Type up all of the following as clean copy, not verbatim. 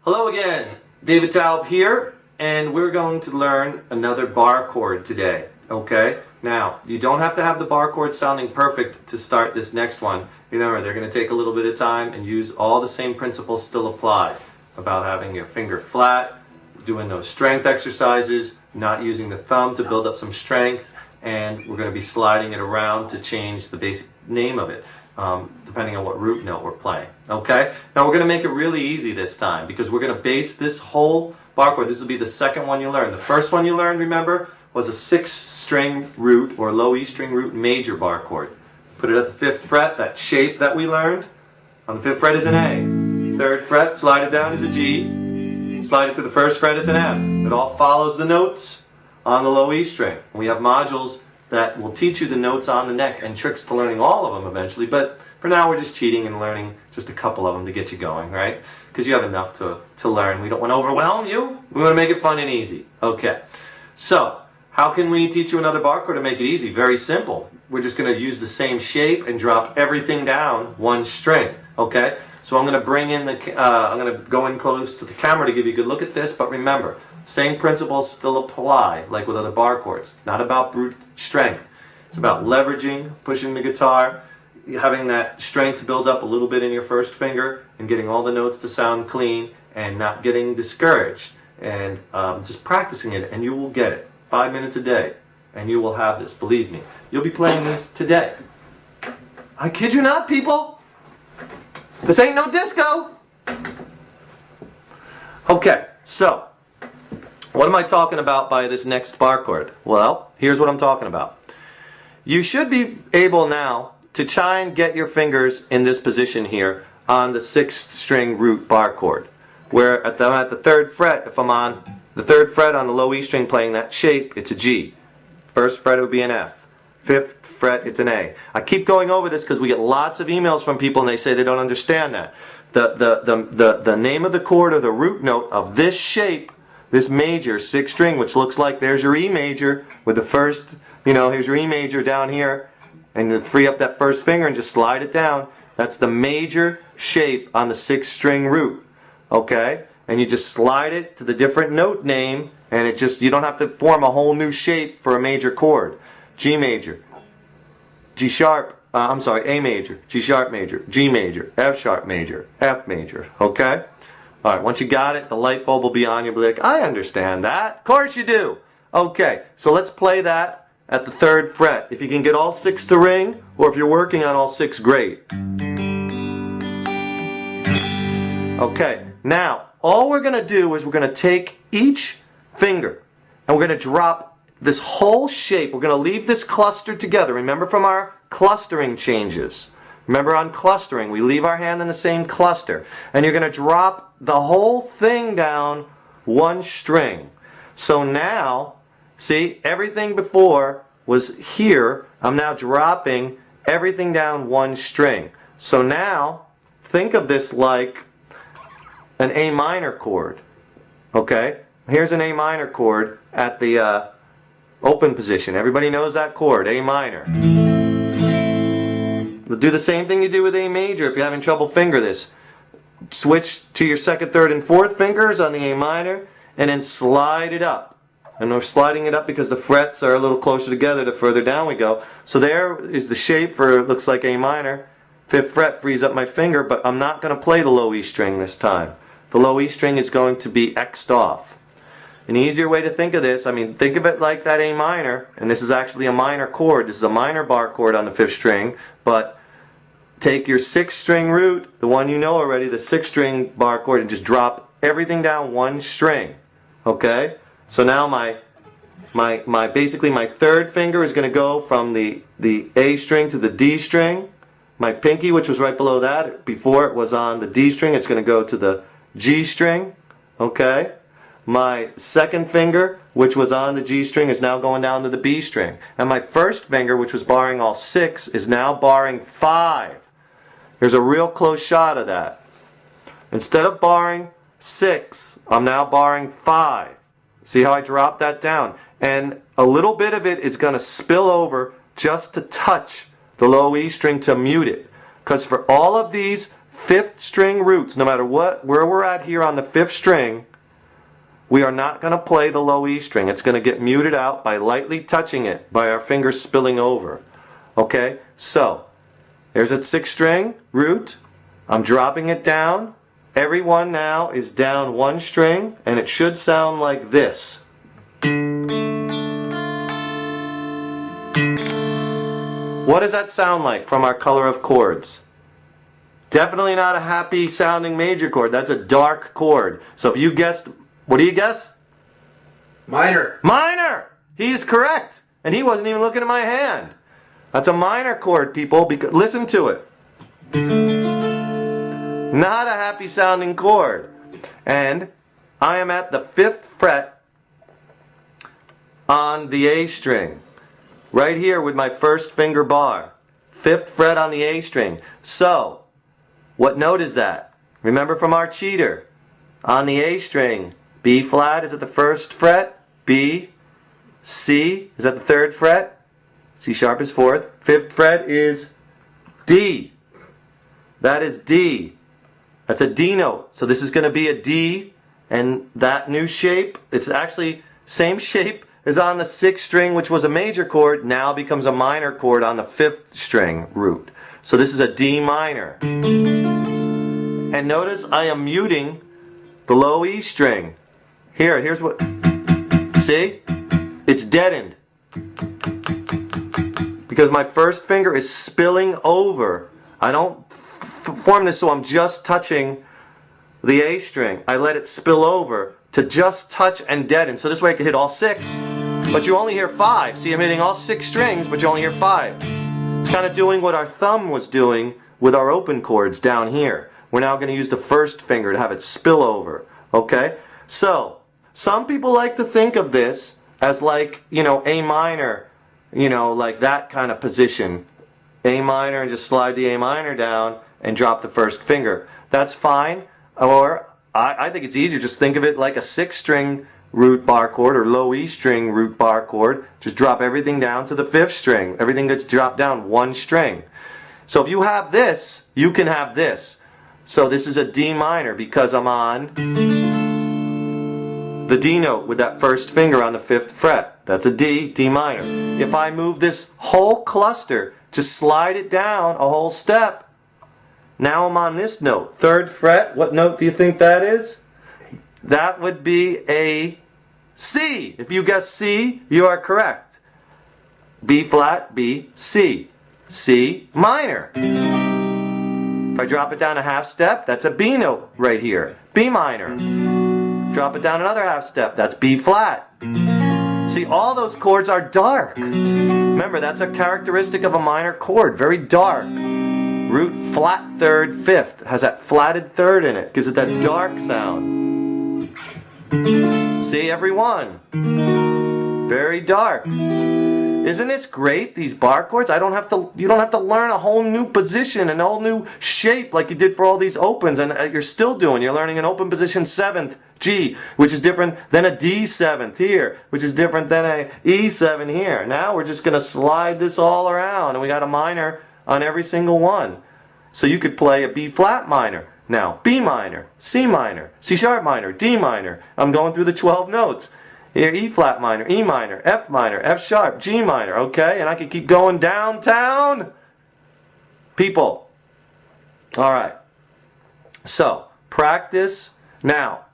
Hello again, David Taub here, and we're going to learn another bar chord today, okay? Now, you don't have to have the bar chord sounding perfect to start this next one. Remember, they're going to take a little bit of time and use all the same principles still apply about having your finger flat, doing those strength exercises, not using the thumb to build up some strength, and we're going to be sliding it around to change the basic name of it. Depending on what root note we're playing. Okay? Now we're going to make it really easy this time because we're going to base this whole bar chord. This will be the second one you learn. The first one you learned, remember, was a 6-string root or low E string root major bar chord. Put it at the 5th fret, that shape that we learned. On the 5th fret is an A. 3rd fret, slide it down is a G. Slide it to the 1st fret is an F. It all follows the notes on the low E string. We have modules that will teach you the notes on the neck and tricks to learning all of them eventually, but for now we're just cheating and learning just a couple of them to get you going, right? Because you have enough to learn. We don't want to overwhelm you. We want to make it fun and easy. Okay, so how can we teach you another bar chord to make it easy? Very simple. We're just going to use the same shape and drop everything down one string, okay? So I'm going to bring in I'm going to go in close to the camera to give you a good look at this, but remember, same principles still apply like with other bar chords. It's not about brute strength. It's about leveraging, pushing the guitar, having that strength build up a little bit in your first finger and getting all the notes to sound clean and not getting discouraged and just practicing it, and you will get it. 5 minutes a day and you will have this. Believe me. You'll be playing this today. I kid you not, people. This ain't no disco. Okay, so what am I talking about by this next bar chord? Well, here's what I'm talking about. You should be able now to try and get your fingers in this position here on the 6th string root bar chord. Where I'm at the 3rd fret, if I'm on the 3rd fret on the low E string playing that shape, it's a G. 1st fret it would be an F. 5th fret, it's an A. I keep going over this because we get lots of emails from people and they say they don't understand that. The name of the chord or the root note of this shape, this major 6th string, which looks like there's your E major with the first, here's your E major down here, and you free up that first finger and just slide it down. That's the major shape on the 6th string root, okay? And you just slide it to the different note name, and you don't have to form a whole new shape for a major chord. G major, G sharp, A major, G sharp major, G major, F sharp major, F major, okay? Alright, once you got it, the light bulb will be on. You'll be like, I understand that. Of course you do. Okay, so let's play that at the 3rd fret. If you can get all 6 to ring, or if you're working on all 6, great. Okay, now, all we're going to do is we're going to take each finger, and we're going to drop this whole shape. We're going to leave this clustered together. Remember from our clustering changes. Remember on clustering, we leave our hand in the same cluster. And you're going to drop the whole thing down one string. So now, see, everything before was here. I'm now dropping everything down one string. So now, think of this like an A minor chord. Okay? Here's an A minor chord at the open position. Everybody knows that chord, A minor. Do the same thing you do with A major if you're having trouble finger this. Switch to your 2nd, 3rd, and 4th fingers on the A minor and then slide it up. And we're sliding it up because the frets are a little closer together the further down we go. So there is the shape for, it looks like A minor. 5th fret frees up my finger, but I'm not going to play the low E string this time. The low E string is going to be X'd off. An easier way to think of this, think of it like that A minor, and this is actually a minor chord. This is a minor bar chord on the 5th string, but take your 6th string root, the one you know already, the 6th string bar chord, and just drop everything down one string. Okay? So now basically my 3rd finger is going to go from the A string to the D string. My pinky, which was right below that, before it was on the D string, it's going to go to the G string. Okay? My 2nd finger, which was on the G string, is now going down to the B string. And my 1st finger, which was barring all 6, is now barring 5. There's a real close shot of that. Instead of barring 6, I'm now barring 5. See how I dropped that down? And a little bit of it is going to spill over just to touch the low E string to mute it. Because for all of these fifth string roots, no matter where we're at here on the fifth string, we are not going to play the low E string. It's going to get muted out by lightly touching it, by our fingers spilling over. Okay, so there's a sixth string root. I'm dropping it down. Every one now is down one string, and it should sound like this. What does that sound like from our color of chords? Definitely not a happy sounding major chord. That's a dark chord. So if you guessed, what do you guess? Minor. Minor! He is correct. And he wasn't even looking at my hand. That's a minor chord, people. Listen to it. Not a happy sounding chord. And I am at the 5th fret on the A string. Right here with my first finger bar. 5th fret on the A string. So, what note is that? Remember from our cheater. On the A string, B flat is at the 1st fret. B, C is at the 3rd fret. C sharp is 4th. 5th fret is D. That is D. That's a D note. So this is going to be a D, and that new shape, it's actually same shape as on the 6th string, which was a major chord, now becomes a minor chord on the 5th string root. So this is a D minor. And notice I am muting the low E string. Here's what, see? It's deadened. Because my first finger is spilling over. I don't form this so I'm just touching the A string. I let it spill over to just touch and deaden. So this way I can hit all 6, but you only hear 5. See, I'm hitting all 6 strings, but you only hear 5. It's kind of doing what our thumb was doing with our open chords down here. We're now going to use the first finger to have it spill over. Okay? So, some people like to think of this as like, A minor, like that kind of position. A minor and just slide the A minor down and drop the first finger. That's fine. Or I think it's easier. Just think of it like a 6th string root bar chord or low E string root bar chord. Just drop everything down to the 5th string. Everything gets dropped down one string. So if you have this, you can have this. So this is a D minor because I'm on the D note with that first finger on the 5th fret. That's a D, D minor. If I move this whole cluster, just slide it down a whole step, now I'm on this note, 3rd fret. What note do you think that is? That would be a C. If you guess C, you are correct. B flat, B, C. C minor. If I drop it down a half step, that's a B note right here. B minor. Drop it down another half step, that's B flat. See, all those chords are dark. Remember, that's a characteristic of a minor chord, very dark. Root flat 3rd 5th has that flatted 3rd in it, gives it that dark sound. See, everyone? Very dark. Isn't this great, these bar chords? You don't have to learn a whole new position, a whole new shape like you did for all these opens, and you're still doing. You're learning an open position 7th G, which is different than a D 7th here, which is different than a E 7 here. Now we're just going to slide this all around, and we got a minor on every single one. So you could play a B flat minor. Now, B minor, C minor, C sharp minor, D minor. I'm going through the 12 notes. Here, E flat minor, E minor, F sharp, G minor, okay? And I could keep going downtown. People. All right. So, practice. Now,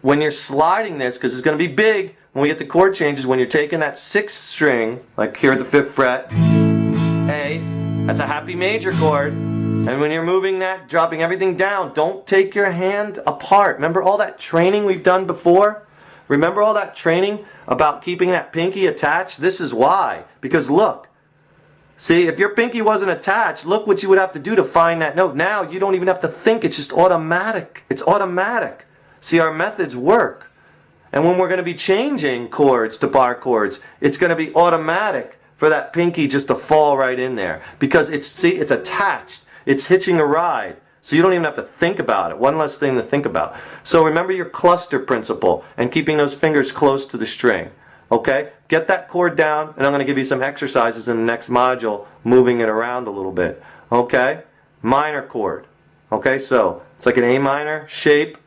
when you're sliding this, because it's going to be big when we get the chord changes, when you're taking that 6th string, like here at the 5th fret, A, that's a happy major chord. And when you're moving that, dropping everything down, don't take your hand apart. Remember all that training we've done before? Remember all that training about keeping that pinky attached? This is why. Because look, see, if your pinky wasn't attached, look what you would have to do to find that note. Now you don't even have to think, it's just automatic. It's automatic. See, our methods work. And when we're going to be changing chords to bar chords, it's going to be automatic for that pinky just to fall right in there. Because it's attached. It's hitching a ride. So you don't even have to think about it. One less thing to think about. So remember your cluster principle and keeping those fingers close to the string. Okay? Get that chord down, and I'm going to give you some exercises in the next module, moving it around a little bit. Okay? Minor chord. Okay, so it's like an A minor shape,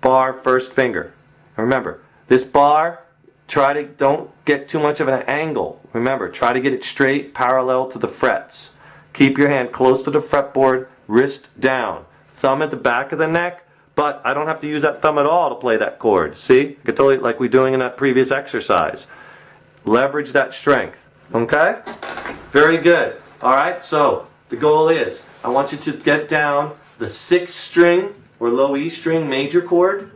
bar, first finger. And remember, this bar, don't get too much of an angle. Remember, try to get it straight, parallel to the frets. Keep your hand close to the fretboard, wrist down. Thumb at the back of the neck, but I don't have to use that thumb at all to play that chord. See? I could totally, like we're doing in that previous exercise. Leverage that strength. Okay? Very good. Alright, so the goal is, I want you to get down the 6th string or low E string major chord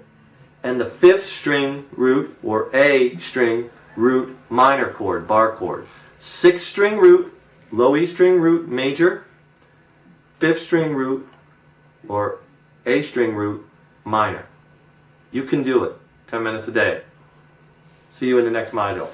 and the 5th string root or A string root minor chord, bar chord. 6th string root, low E string root major, 5th string root or A string root minor. You can do it 10 minutes a day. See you in the next module.